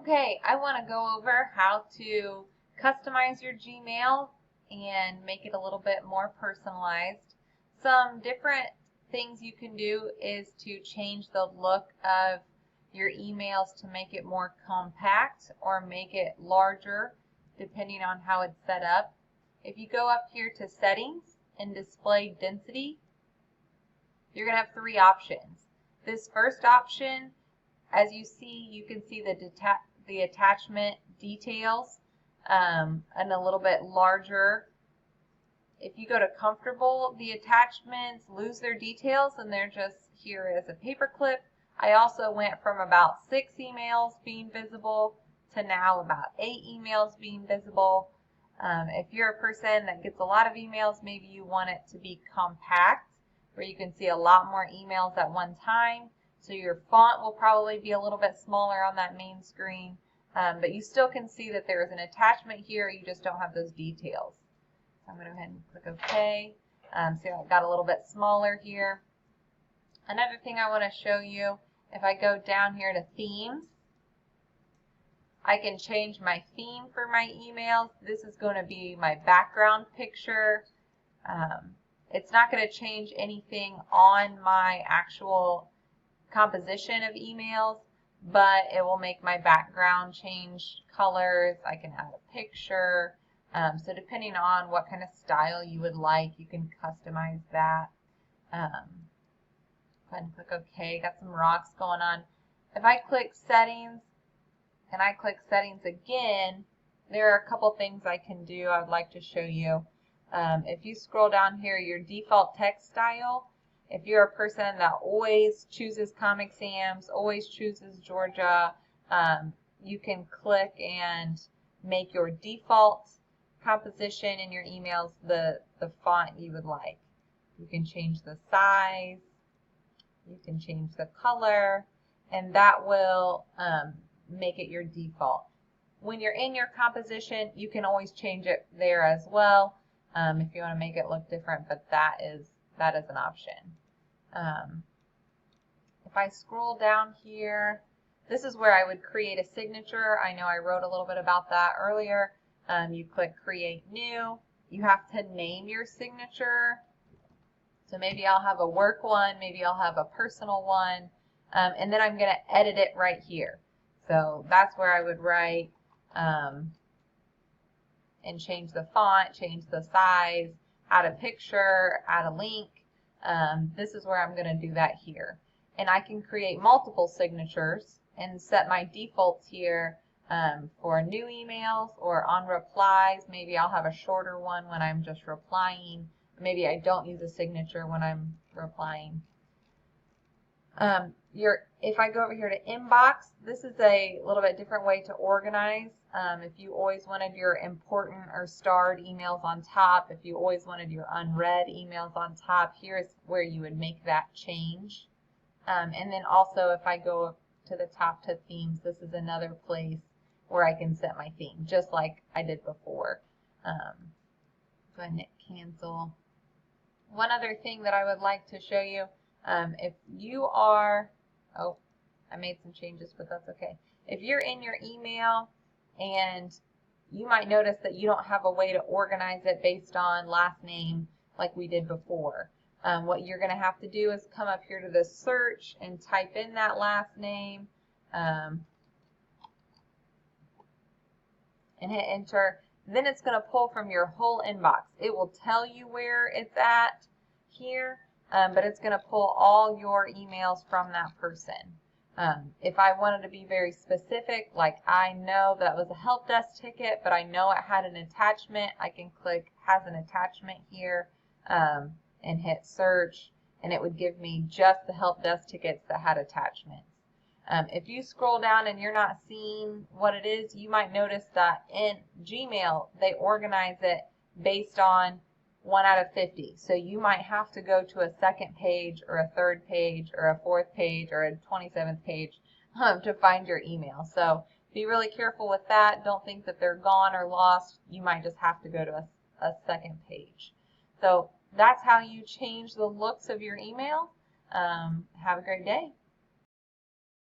Okay, I want to go over how to customize your Gmail and make it a little bit more personalized. Some different things you can do is to change the look of your emails to make it more compact or make it larger depending on how it's set up. If you go up here to settings and display density, you're going to have three options. This first option, as you see, you can see the attachment details and a little bit larger. If you go to comfortable, the attachments lose their details and they're just here as a paper clip. I also went from about 6 emails being visible to now about 8 emails being visible. If you're a person that gets a lot of emails, maybe you want it to be compact where you can see a lot more emails at one time. So your font will probably be a little bit smaller on that main screen, but you still can see that there is an attachment here. You just don't have those details. So I'm going to go ahead and click OK. See how it got a little bit smaller here. Another thing I want to show you, if I go down here to themes, I can change my theme for my emails. This is going to be my background picture. It's not going to change anything on my actual composition of emails, but it will make my background change colors. I can add a picture. So depending on what kind of style you would like, you can customize that. Go ahead and click OK. Got some rocks going on. If I click settings and I click settings again, there are a couple things I can do I would like to show you. If you scroll down here, your default text style, if you're a person that always chooses Comic Sans, always chooses Georgia, you can click and make your default composition in your emails the font you would like. You can change the size, you can change the color, and that will make it your default. When you're in your composition, you can always change it there as well if you want to make it look different, but that is an option. If I scroll down here, this is where I would create a signature. I know I wrote a little bit about that earlier. You click Create New. You have to name your signature. So maybe I'll have a work one, maybe I'll have a personal one, and then I'm going to edit it right here. So that's where I would write and change the font, change the size, add a picture, add a link. This is where I'm going to do that here. And I can create multiple signatures and set my defaults here for new emails or on replies. Maybe I'll have a shorter one when I'm just replying. Maybe I don't use a signature when I'm replying. If I go over here to inbox, this is a little bit different way to organize. If you always wanted your important or starred emails on top, if you always wanted your unread emails on top, here's where you would make that change. And then also if I go up to the top to themes, this is another place where I can set my theme, just like I did before. Go ahead and hit cancel. One other thing that I would like to show you, if you are, oh, I made some changes, but that's okay. If you're in your email and you might notice that you don't have a way to organize it based on last name like we did before. What you're going to have to do is come up here to the search and type in that last name and hit enter. Then it's going to pull from your whole inbox. It will tell you where it's at here, but it's going to pull all your emails from that person. If I wanted to be very specific, like I know that was a help desk ticket, but I know it had an attachment, I can click has an attachment here and hit search, and it would give me just the help desk tickets that had attachments. If you scroll down and you're not seeing what it is, you might notice that in Gmail, they organize it based on 1 out of 50. So you might have to go to a second page or a third page or a fourth page or a 27th page to find your email. So be really careful with that. Don't think that they're gone or lost. You might just have to go to a second page. So that's how you change the looks of your email. Have a great day.